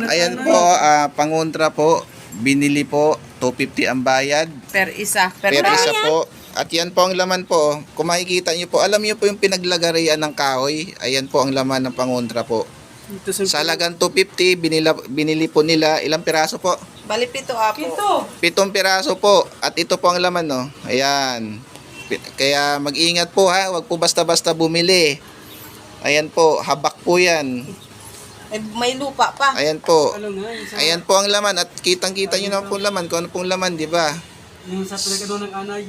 Ayan po, pangontra po. Binili po, 250 ang bayad. Per isa. Per Per isa yan. po. At yan po ang laman po. Kung makikita nyo po, alam nyo po yung pinaglagarian ng kahoy. Ayan po ang laman ng pangontra po. Sa halagang 250, binili po nila. Ilang piraso po? Bali pito apo. 7 piraso po. At ito po ang laman, no? Ayan. Kaya mag-ingat po ha. Huwag po basta-basta bumili. Ayan po, habak po yan. May lupa pa. Ayan po. Ayan po ang laman. At kitang-kita nyo naman po ang laman. Kung ano pong laman, di ba? Yung sa pinagano ng anay.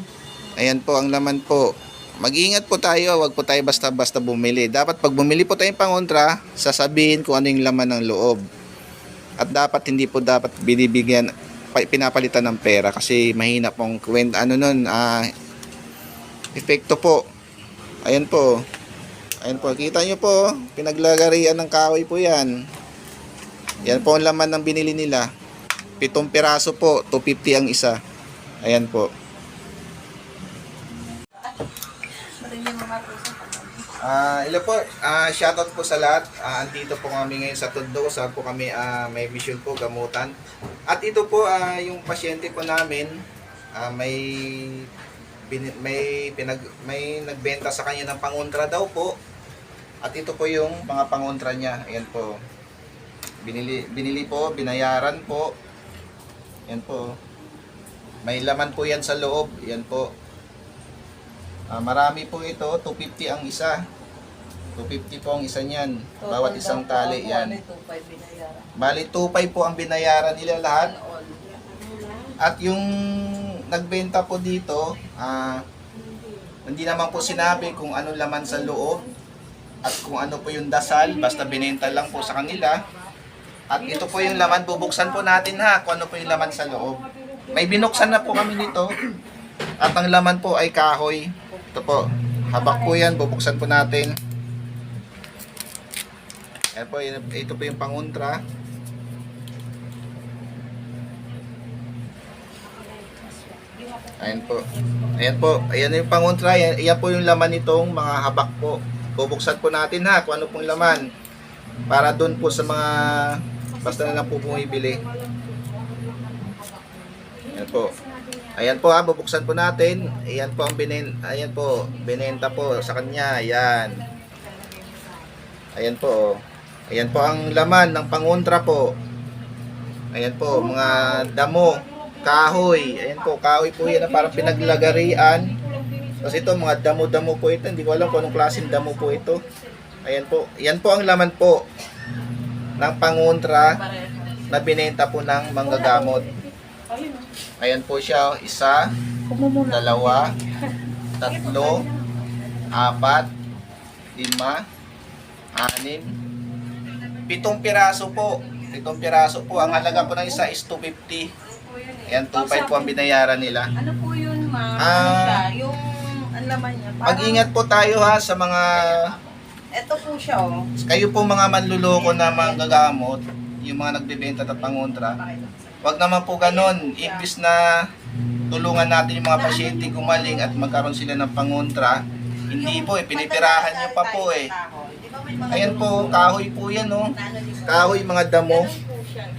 Ayan po ang laman po. Mag-ingat po tayo, wag po tayo basta-basta bumili. Dapat pag bumili po tayong pangontra, sasabihin kung ano yung laman ng loob. At dapat hindi po dapat binibigyan, pinapalitan ng pera kasi mahina pong epekto po. Ayan po. Ayan po, kita nyo po, pinaglagarian ng kahoy po yan. Yan po ang laman ng binili nila. 7 piraso po, 250 ang isa. Ayan po. Hello po, shoutout po sa lahat. Andito po kami ngayon sa Tondo, saan po kami may mission po, gamutan. At ito po, yung pasyente po namin, may nagbenta sa kanya ng pangontra daw po. At ito po yung mga pangontra niya. Ayan po. Binili po, binayaran po. Ayan po. May laman po yan sa loob. Ayan po. Marami po ito, 250 ang isa. 250 po ang isa niyan. Bawat isang tali yan. Bali 2.5 po ang binayaran nila lahat. At yung nagbenta po dito, hindi naman po sinabi kung ano laman sa loob at kung ano po yung dasal, basta binenta lang po sa kanila. At ito po yung laman, bubuksan po natin ha, kung ano po yung laman sa loob. May binuksan na po kami nito. At ang laman po ay kahoy. Ito po, habak po yan, bubuksan po natin. Ayan po, ito po yung pangontra. Ayan po. Ayan po, ayan yung pangontra. Ayan po yung laman nitong mga habak po. Bubuksan po natin ha, kung ano pong laman. Para doon po sa mga, basta na lang po bumibili. Ayan po. Ayan po ha, bubuksan po natin. Ayan po ang binenta po sa kanya. Ayan. Ayan po. Ayan po ang laman ng pangontra po. Ayan po, mga damo, kahoy. Ayan po, kahoy po yan na parang pinaglagarian. Kasi ito, mga damo-damo po ito. Hindi ko alam kung anong klaseng damo po ito. Ayan po. Ayan po ang laman po ng pangontra na binenta po ng manggagamot. Ayan po siya, 1, 2, 3, 4, 5, 6, 7 piraso po. 7 piraso po. Ang halaga po ng isa is 250. Ayan, 2.5 po ang binayaran nila. Ano po yun, ma'am? Yung ang laman niya. Mag-ingat po tayo ha sa mga... Ito po siya, oh. Kayo po mga manluloko na manggagamot, yung mga nagbebenta at pangontra. Wag naman po ganon. Imbis na tulungan natin yung mga pasyente gumaling at magkaroon sila ng pangontra, hindi po, pinipirahan nyo pa po eh. Ayan po, kahoy po yan, no? Kahoy, mga damo.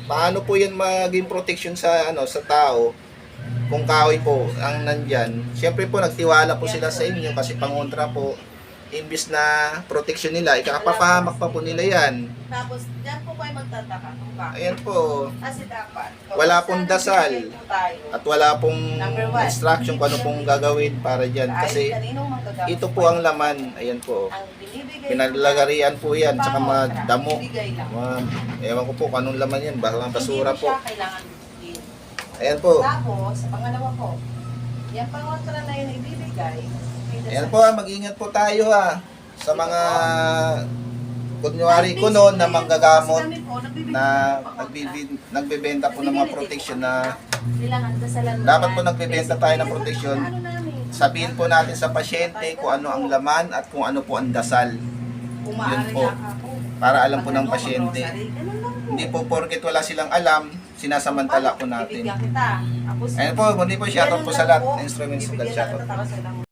Paano po yan maging protection sa sa tao kung kahoy po ang nandyan? Siyempre po, nagtiwala po sila sa inyo kasi pangontra po. Imbis na protection nila, ikapapahamak pa po nila yan. Tapos, dyan po kayo magtataka kung bakit. Ayan po. Kasi dapat. Wala pong dasal. At wala pong instruction kung ano pong gagawin para dyan. Kasi ito po ang laman. Ayan po. Pinaglagarian po yan. Tsaka mga damo. Ewan ko po kung anong laman yan. Basura po. Ayan po. Tapos, sa pangalawa po, yung pangontra na yun ibibigay. Ayan po, mag-ingat po tayo ha. Sa mga kunyari ko noon na manggagamot na nagbebenta po ng mga protection na dapat po nagbebenta tayo ng protection. Sabihin po natin sa pasyente kung ano ang laman at kung ano po ang dasal. Yun po. Para alam po ng pasyente. Hindi po porket wala silang alam, sinasamantala po natin. Ayan po, hindi po shoutout po sa lahat. Instruments of God, shoutout.